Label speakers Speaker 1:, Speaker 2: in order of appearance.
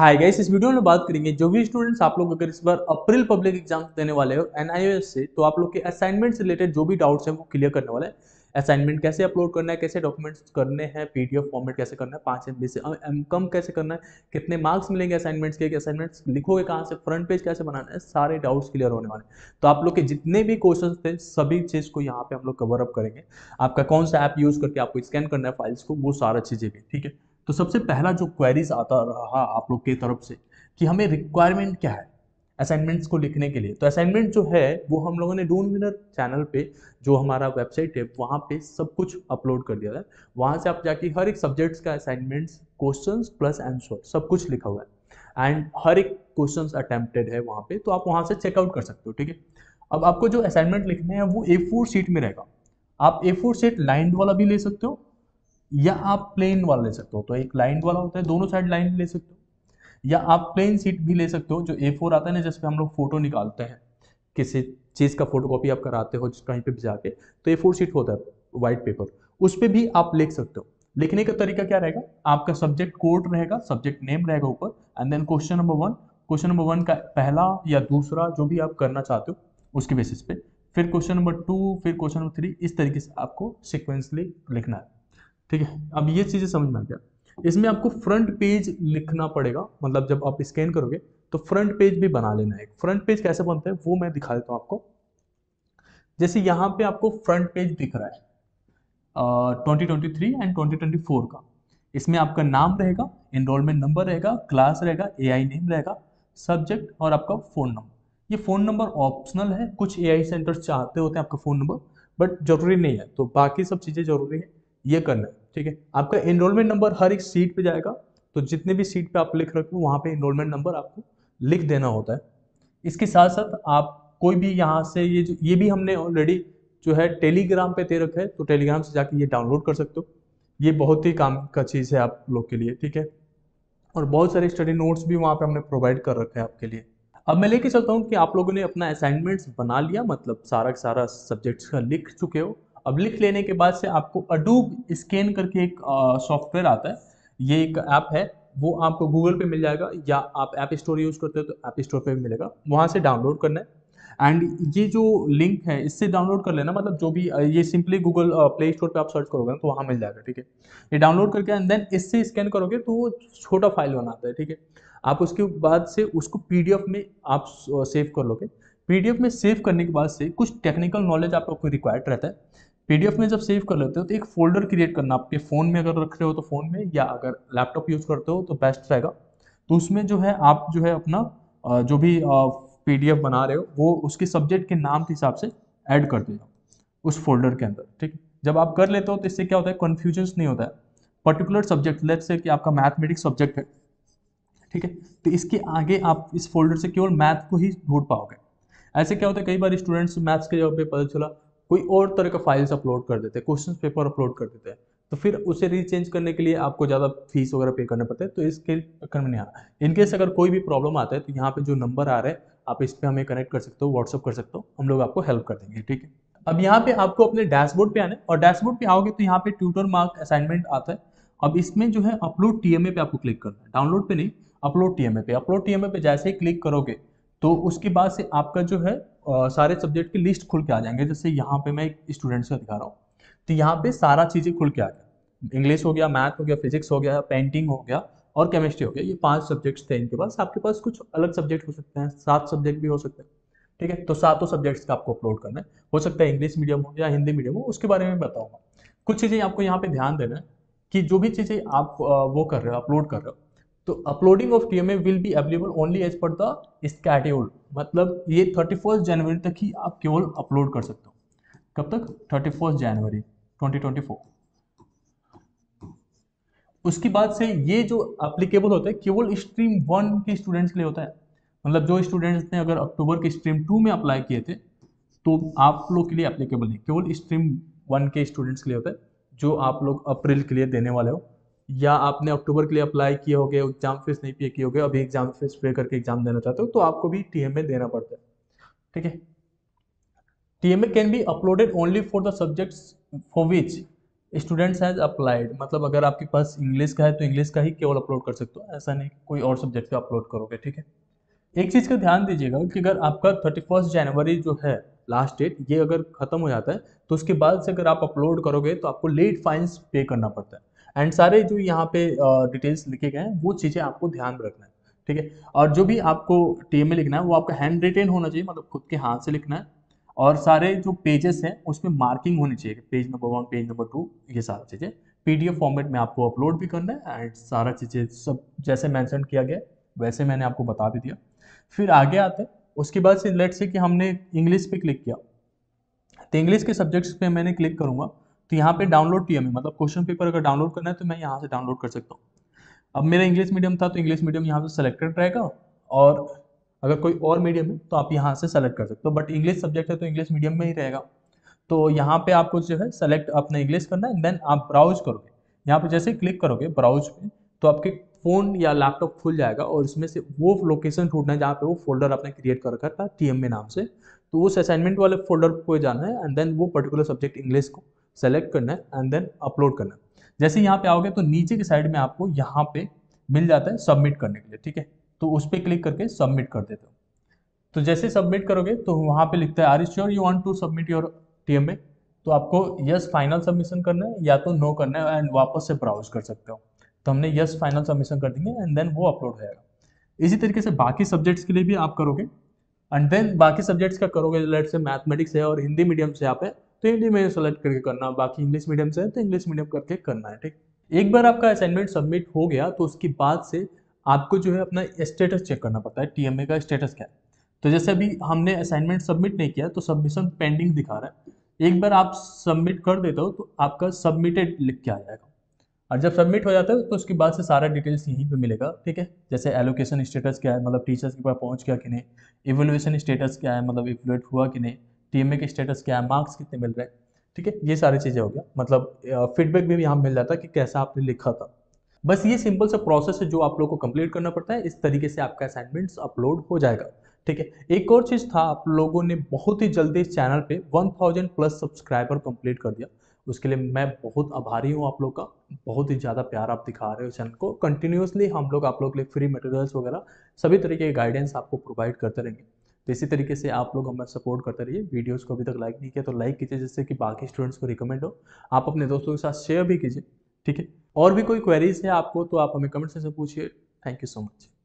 Speaker 1: Hi guys, इस video में बात करेंगे जो भी स्टूडेंट्स आप लोग अगर इस बार अप्रैल पब्लिक एग्जाम देने वाले हो एनआईओएस से, तो आप लोग के असाइनमेंट से रिलेटेड जो भी डाउट्स हैं वो क्लियर करने वाले हैं। असाइनमेंट कैसे अपलोड करना है, कैसे डॉक्यूमेंट्स करने हैं, पीडीएफ फॉर्मेट कैसे करना है, 5 MB से कम कैसे करना है, कितने मार्क्स मिलेंगे असाइनमेंट्स के, असाइनमेंट्स लिखोगे कहाँ से, फ्रंट पेज कैसे बनाना है, सारे डाउट्स क्लियर होने वाले हैं। तो आप लोग के जितने भी क्वेश्चन थे सभी चीज़ को यहाँ पे हम लोग कवर अप करेंगे। आपका कौन सा ऐप यूज करके आपको स्कैन करना है फाइल्स को, वो सारा चीज़ें भी ठीक है। तो सबसे पहला जो क्वेरीज आता रहा आप लोग की तरफ से कि हमें रिक्वायरमेंट क्या है असाइनमेंट्स को लिखने के लिए, तो असाइनमेंट जो है वो हम लोगों ने डून विनर चैनल पे, जो हमारा वेबसाइट है वहाँ पे सब कुछ अपलोड कर दिया है। वहाँ से आप जाके हर एक सब्जेक्ट्स का असाइनमेंट्स क्वेश्चंस प्लस आंसर सब कुछ लिखा हुआ है एंड हर एक क्वेश्चंस अटेम्प्टेड है वहाँ पे, तो आप वहाँ से चेकआउट कर सकते हो। ठीक है, अब आपको जो असाइनमेंट लिखने हैं वो A4 शीट में रहेगा। आप A4 शीट लाइन वाला भी ले सकते हो या आप प्लेन वाला ले सकते हो। तो एक लाइन वाला होता है, दोनों साइड लाइन ले सकते हो, या आप प्लेन सीट भी ले सकते हो जो A4 आता है ना, जिसपे हम लोग फोटो निकालते हैं, किसी चीज़ का फोटो कॉपी आप कराते हो कहीं पे भी जाके, तो A4 शीट होता है वाइट पेपर, उस पर भी आप लिख सकते हो। लिखने का तरीका क्या रहेगा, आपका सब्जेक्ट कोड रहेगा, सब्जेक्ट नेम रहेगा ऊपर, एंड देन क्वेश्चन नंबर 1 का पहला या दूसरा जो भी आप करना चाहते हो उसके बेसिस पे, फिर क्वेश्चन नंबर 2, फिर क्वेश्चन नंबर 3, इस तरीके से आपको सिक्वेंसली लिखना है। ठीक है, अब ये चीज़ें समझ में आ गया। इसमें आपको फ्रंट पेज लिखना पड़ेगा, मतलब जब आप स्कैन करोगे तो फ्रंट पेज भी बना लेना है। फ्रंट पेज कैसे बनता है वो मैं दिखा देता हूँ आपको। जैसे यहाँ पे आपको फ्रंट पेज दिख रहा है 2023 एंड 2024 का। इसमें आपका नाम रहेगा, एनरोलमेंट नंबर रहेगा, क्लास रहेगा, एआई नेम रहेगा, सब्जेक्ट और आपका फ़ोन नंबर। ये फ़ोन नंबर ऑप्शनल है, कुछ एआई सेंटर्स चाहते होते हैं आपका फ़ोन नंबर, बट जरूरी नहीं है, तो बाकी सब चीज़ें जरूरी है, ये करना है। ठीक है, आपका एनरोलमेंट नंबर हर एक सीट पे जाएगा, तो जितने भी सीट पे आप लिख रखे हो वहाँ पे एनरोलमेंट नंबर आपको लिख देना होता है। इसके साथ साथ आप कोई भी यहाँ से ये भी हमने ऑलरेडी जो है टेलीग्राम पे दे रखा है, तो टेलीग्राम से जाके ये डाउनलोड कर सकते हो। ये बहुत ही काम का चीज़ है आप लोग के लिए। ठीक है, और बहुत सारे स्टडी नोट्स भी वहाँ पे हमने प्रोवाइड कर रखे हैं आपके लिए। अब मैं लेके चलता हूँ कि आप लोगों ने अपना असाइनमेंट्स बना लिया, मतलब सारा का सारा सब्जेक्ट्स का लिख चुके हो। अब लिख लेने के बाद से आपको अडोब स्कैन करके एक सॉफ्टवेयर आता है, ये एक ऐप है, वो आपको गूगल पे मिल जाएगा, या आप ऐप स्टोर यूज़ करते हो तो ऐप स्टोर पे भी मिलेगा, वहाँ से डाउनलोड करना है। एंड ये जो लिंक है इससे डाउनलोड कर लेना, मतलब जो भी ये सिंपली गूगल प्ले स्टोर पे आप सर्च करोगे ना तो वहाँ मिल जाएगा। ठीक है, ये डाउनलोड करके एंड देन इससे स्कैन करोगे तो वो छोटा फाइल बनाता है। ठीक है, आप उसके बाद से उसको पीडीएफ में आप सेव कर लोगे। पीडीएफ में सेव करने के बाद से कुछ टेक्निकल नॉलेज आपको रिक्वायर्ड रहता है। पीडीएफ में जब सेव कर लेते हो तो एक फोल्डर क्रिएट करना, आपके फ़ोन में अगर रख रहे हो तो फ़ोन में, या अगर लैपटॉप यूज़ करते हो तो बेस्ट रहेगा। तो उसमें जो है आप जो है अपना जो भी पीडीएफ बना रहे हो वो उसके सब्जेक्ट के नाम के हिसाब से ऐड कर देना उस फोल्डर के अंदर। ठीक है, जब आप कर लेते हो तो इससे क्या होता है, कन्फ्यूजन नहीं होता है। पर्टिकुलर सब्जेक्ट, लेट्स से कि आपका मैथमेटिक्स सब्जेक्ट है, ठीक है, तो इसके आगे आप इस फोल्डर से केवल मैथ को ही ढूंढ पाओगे। ऐसे क्या होता है, कई बार स्टूडेंट्स मैथ्स के जगह पे पता चला कोई और तरह का फाइल्स अपलोड कर देते हैं, क्वेश्चन पेपर अपलोड कर देते हैं, तो फिर उसे रीचेंज करने के लिए आपको ज़्यादा फीस वगैरह पे करना पड़ता है, तो इसके चक्कर में नहीं आना। इनकेस अगर कोई भी प्रॉब्लम आता है तो यहाँ पे जो नंबर आ रहा है आप इस पर हमें कनेक्ट कर सकते हो, व्हाट्सअप कर सकते हो, हम लोग आपको हेल्प कर देंगे। ठीक है, अब यहाँ पे आपको अपने डैशबोर्ड पे आना है, और डैशबोर्ड पे आओगे तो यहाँ पे ट्यूटर मार्क असाइनमेंट आता है। अब इसमें जो है अपलोड टीएमए पे आपको क्लिक करना है, डाउनलोड पे नहीं, अपलोड टीएमए पे। अपलोड टीएमए पे जैसे ही क्लिक करोगे तो उसके बाद से आपका जो है सारे सब्जेक्ट की लिस्ट खुल के आ जाएंगे। जैसे यहाँ पे मैं एक स्टूडेंट्स का दिखा रहा हूँ, तो यहाँ पे सारा चीज़ें खुल के आ गया, इंग्लिश हो गया, मैथ हो गया, फिजिक्स हो गया, पेंटिंग हो गया और केमिस्ट्री हो गया। ये 5 सब्जेक्ट्स थे इनके पास। आपके पास कुछ अलग सब्जेक्ट हो सकते हैं, 7 सब्जेक्ट भी हो सकते हैं। ठीक है, तो सातों सब्जेक्ट्स का आपको अपलोड करना है। हो सकता है इंग्लिश मीडियम हो या हिंदी मीडियम हो, उसके बारे में बताऊंगा। कुछ चीज़ें आपको यहाँ पे ध्यान देना है कि जो भी चीज़ें आप वो कर रहे हो, अपलोड कर रहे हो, तो uploading of TMA will be available only as per the schedule. मतलब ये 31 जनवरी तक ही आप केवल अपलोड कर सकते हो। कब तक? 31 जनवरी 2024। उसके बाद से ये जो अप्लीकेबल होता है केवल स्ट्रीम 1 के स्टूडेंट्स के लिए होता है। मतलब जो स्टूडेंट्स ने अगर अक्टूबर के स्ट्रीम 2 में अप्लाई किए थे तो आप लोग के लिए एप्लीकेबल नहीं, केवल स्ट्रीम 1 के स्टूडेंट्स के लिए होता है, जो आप लोग अप्रैल के लिए देने वाले हो, या आपने अक्टूबर के लिए अप्लाई किए होगे, एग्जाम फीस नहीं पे किए होगे, अभी एग्जाम फीस पे करके एग्जाम देना चाहते हो, तो आपको भी टीएमए देना पड़ता है। ठीक है, TMA can be uploaded only for the subjects for which students has applied, मतलब अगर आपके पास इंग्लिश का है तो इंग्लिश का ही केवल अपलोड कर सकते हो, ऐसा नहीं कि कोई और सब्जेक्ट का अपलोड करोगे, ठीक है। एक चीज़ का ध्यान दीजिएगा कि अगर आपका 31 जनवरी जो है लास्ट डेट, ये अगर खत्म हो जाता है तो उसके बाद से अगर आप अपलोड करोगे तो आपको लेट फाइन्स पे करना पड़ता है। एंड सारे जो यहाँ पे डिटेल्स लिखे गए हैं वो चीज़ें आपको ध्यान में रखना है, ठीक है। और जो भी आपको टीएमए लिखना है वो आपका हैंड रिटेन होना चाहिए, मतलब खुद के हाथ से लिखना है। और सारे जो पेजेस हैं उसमें मार्किंग होनी चाहिए, पेज नंबर 1, पेज नंबर 2, ये सारी चीज़ें पीडीएफ फॉर्मेट में आपको अपलोड भी करना है। एंड सारा चीज़ें सब जैसे मेंशन किया गया वैसे मैंने आपको बता भी दिया। फिर आगे आते हैं, उसके बाद से लेट्स से कि हमने इंग्लिश पे क्लिक किया, तो इंग्लिश के सब्जेक्ट्स पे मैंने क्लिक करूंगा तो यहाँ पे डाउनलोड टीएमए, मतलब क्वेश्चन पेपर अगर डाउनलोड करना है तो मैं यहाँ से डाउनलोड कर सकता हूँ। अब मेरा इंग्लिश मीडियम था तो इंग्लिश मीडियम यहाँ से सेलेक्टेड रहेगा, और अगर कोई और मीडियम है तो आप यहाँ से सेलेक्ट कर सकते हो, बट इंग्लिश सब्जेक्ट है तो इंग्लिश मीडियम में ही रहेगा। तो यहाँ पे आपको जो है सेलेक्ट अपना इंग्लिश करना है, देन आप ब्राउज करोगे। यहाँ पे जैसे क्लिक करोगे ब्राउज पे तो आपके फोन या लैपटॉप खुल जाएगा, और इसमें से वो लोकेशन ढूंढना है जहाँ पे वो फोल्डर आपने क्रिएट कर रखा था टीएमए नाम से। तो उस असाइनमेंट वाले फोल्डर को जाना है एंड देन वो पर्टिकुलर सब्जेक्ट इंग्लिश को सेलेक्ट करना है एंड देन अपलोड करना है। जैसे यहाँ पे आओगे तो नीचे की साइड में आपको यहाँ पे मिल जाता है सबमिट करने के लिए, ठीक है। तो उस पर क्लिक करके सबमिट कर देते हो। तो जैसे सबमिट करोगे तो वहाँ पे लिखता है are you sure you want to submit your TMA, तो आपको यस फाइनल सबमिशन करना है या तो नो करना है एंड वापस से ब्राउज कर सकते हो। तो हमने यस फाइनल सबमिशन कर देंगे एंड देन वो अपलोड हो जाएगा। इसी तरीके से बाकी सब्जेक्ट्स के लिए भी आप करोगे, एंड देन बाकी सब्जेक्ट्स का करोगे, लेट से मैथमेटिक्स है और हिंदी मीडियम से आप है तो हिंदी में सेलेक्ट करके करना, बाकी इंग्लिश मीडियम से है तो इंग्लिश मीडियम करके करना है, ठीक। एक बार आपका असाइनमेंट सबमिट हो गया तो उसके बाद से आपको जो है अपना स्टेटस चेक करना पड़ता है, टीएमए का स्टेटस क्या है। तो जैसे अभी हमने असाइनमेंट सबमिट नहीं किया तो सबमिशन पेंडिंग दिखा रहा है। एक बार आप सबमिट कर देते हो तो आपका सबमिटेड लिख के आ जाएगा, और जब सबमिट हो जाता है तो उसके बाद से सारा डिटेल्स यहीं पे मिलेगा, ठीक है। जैसे एलोकेशन स्टेटस क्या है, मतलब टीचर्स के पास पहुंच गया कि नहीं, इवोल्यूशन स्टेटस क्या है, मतलब इवोल्यूट हुआ कि नहीं, टीएमए के स्टेटस क्या है, मार्क्स कितने मिल रहे हैं, ठीक है। ये सारी चीज़ें हो गया, मतलब फीडबैक भी यहाँ मिल जाता है कि कैसा आपने लिखा था। बस ये सिंपल सा प्रोसेस है जो आप लोग को कंप्लीट करना पड़ता है, इस तरीके से आपका असाइनमेंट्स अपलोड हो जाएगा, ठीक है। एक और चीज़ था, आप लोगों ने बहुत ही जल्दी इस चैनल पे 1000 प्लस सब्सक्राइबर कंप्लीट कर दिया, उसके लिए मैं बहुत आभारी हूँ आप लोग का। बहुत ही ज़्यादा प्यार आप दिखा रहे हो चैनल को, कंटिन्यूसली हम लोग आप लोग के लिए फ्री मटेरियल्स वगैरह सभी तरीके के गाइडेंस आपको प्रोवाइड करते रहेंगे। तो इसी तरीके से आप लोग हमें सपोर्ट करते रहिए। वीडियोस को अभी तक लाइक नहीं किया तो लाइक कीजिए, जिससे कि बाकी स्टूडेंट्स को रिकमेंड हो। आप अपने दोस्तों के साथ शेयर भी कीजिए, ठीक है। और भी कोई क्वेरीज है आपको तो आप हमें कमेंट सेक्शन में पूछिए। Thank you so much.